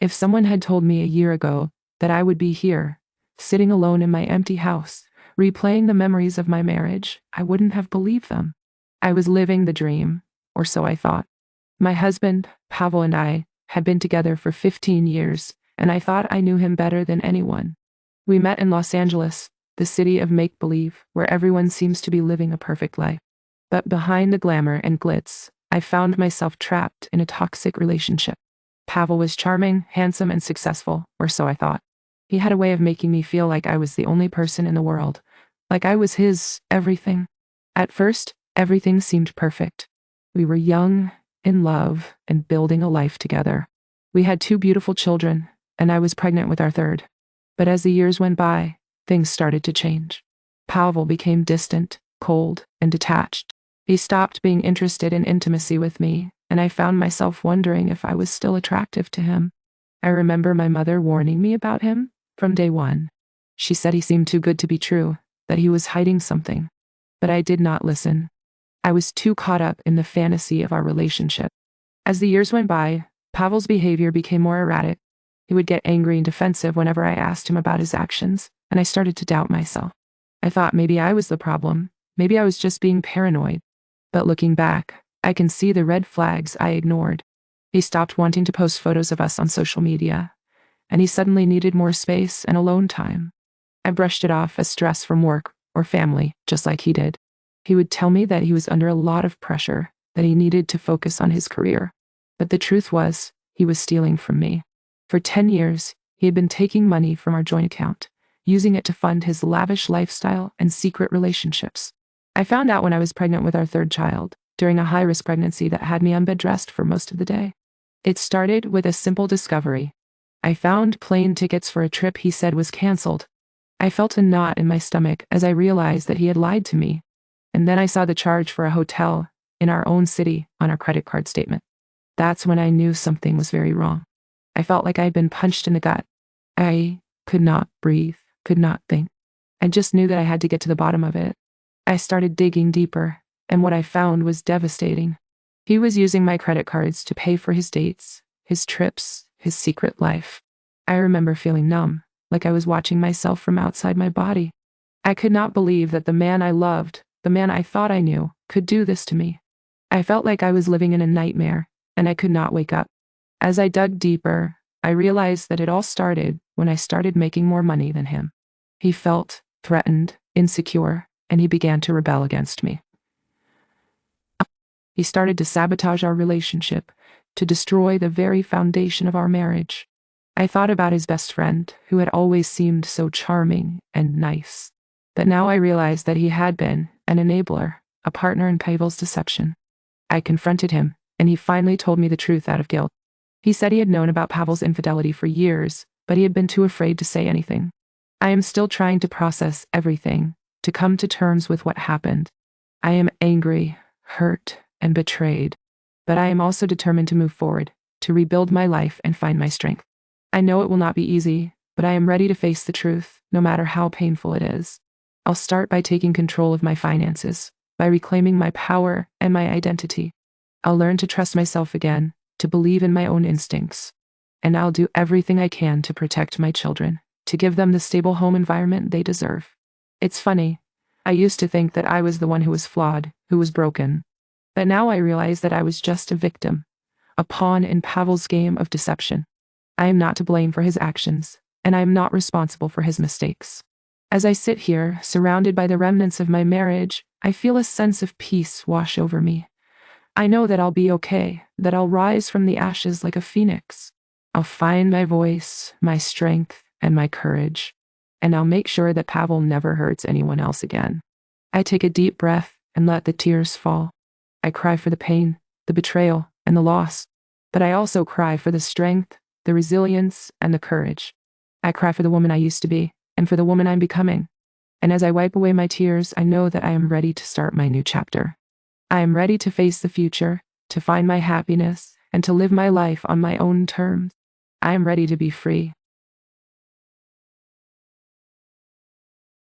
If someone had told me a year ago that I would be here, sitting alone in my empty house, replaying the memories of my marriage, I wouldn't have believed them. I was living the dream, or so I thought. My husband, Pavel, and I had been together for 15 years, and I thought I knew him better than anyone. We met in Los Angeles, the city of make-believe, where everyone seems to be living a perfect life. But behind the glamour and glitz, I found myself trapped in a toxic relationship. Pavel was charming, handsome, and successful, or so I thought. He had a way of making me feel like I was the only person in the world, like I was his everything. At first, everything seemed perfect. We were young, in love, and building a life together. We had 2 beautiful children, and I was pregnant with our third. But as the years went by, things started to change. Pavel became distant, cold, and detached. He stopped being interested in intimacy with me, and I found myself wondering if I was still attractive to him. I remember my mother warning me about him from day one. She said he seemed too good to be true, that he was hiding something. But I did not listen. I was too caught up in the fantasy of our relationship. As the years went by, Pavel's behavior became more erratic. He would get angry and defensive whenever I asked him about his actions, and I started to doubt myself. I thought maybe I was the problem. Maybe I was just being paranoid. But looking back, I can see the red flags I ignored. He stopped wanting to post photos of us on social media, and he suddenly needed more space and alone time. I brushed it off as stress from work or family, just like he did. He would tell me that he was under a lot of pressure, that he needed to focus on his career. But the truth was, he was stealing from me. For 10 years, he had been taking money from our joint account, using it to fund his lavish lifestyle and secret relationships. I found out when I was pregnant with our third child, during a high-risk pregnancy that had me unbed-dressed for most of the day. It started with a simple discovery. I found plane tickets for a trip he said was canceled. I felt a knot in my stomach as I realized that he had lied to me. And then I saw the charge for a hotel in our own city on our credit card statement. That's when I knew something was very wrong. I felt like I had been punched in the gut. I could not breathe, could not think. I just knew that I had to get to the bottom of it. I started digging deeper, and what I found was devastating. He was using my credit cards to pay for his dates, his trips, his secret life. I remember feeling numb, like I was watching myself from outside my body. I could not believe that the man I loved, the man I thought I knew, could do this to me. I felt like I was living in a nightmare, and I could not wake up. As I dug deeper, I realized that it all started when I started making more money than him. He felt threatened, insecure, and he began to rebel against me. He started to sabotage our relationship, to destroy the very foundation of our marriage. I thought about his best friend, who had always seemed so charming and nice. But now I realized that he had been an enabler, a partner in Pavel's deception. I confronted him, and he finally told me the truth out of guilt. He said he had known about Pavel's infidelity for years, but he had been too afraid to say anything. I am still trying to process everything, to come to terms with what happened. I am angry, hurt, and betrayed. But I am also determined to move forward, to rebuild my life and find my strength. I know it will not be easy, but I am ready to face the truth, no matter how painful it is. I'll start by taking control of my finances, by reclaiming my power and my identity. I'll learn to trust myself again, to believe in my own instincts. And I'll do everything I can to protect my children, to give them the stable home environment they deserve. It's funny. I used to think that I was the one who was flawed, who was broken. But now I realize that I was just a victim, a pawn in Pavel's game of deception. I am not to blame for his actions, and I am not responsible for his mistakes. As I sit here, surrounded by the remnants of my marriage, I feel a sense of peace wash over me. I know that I'll be okay, that I'll rise from the ashes like a phoenix. I'll find my voice, my strength, and my courage, and I'll make sure that Pavel never hurts anyone else again. I take a deep breath and let the tears fall. I cry for the pain, the betrayal, and the loss, but I also cry for the strength, the resilience, and the courage. I cry for the woman I used to be, and for the woman I'm becoming. And as I wipe away my tears, I know that I am ready to start my new chapter. I am ready to face the future, to find my happiness, and to live my life on my own terms. I am ready to be free,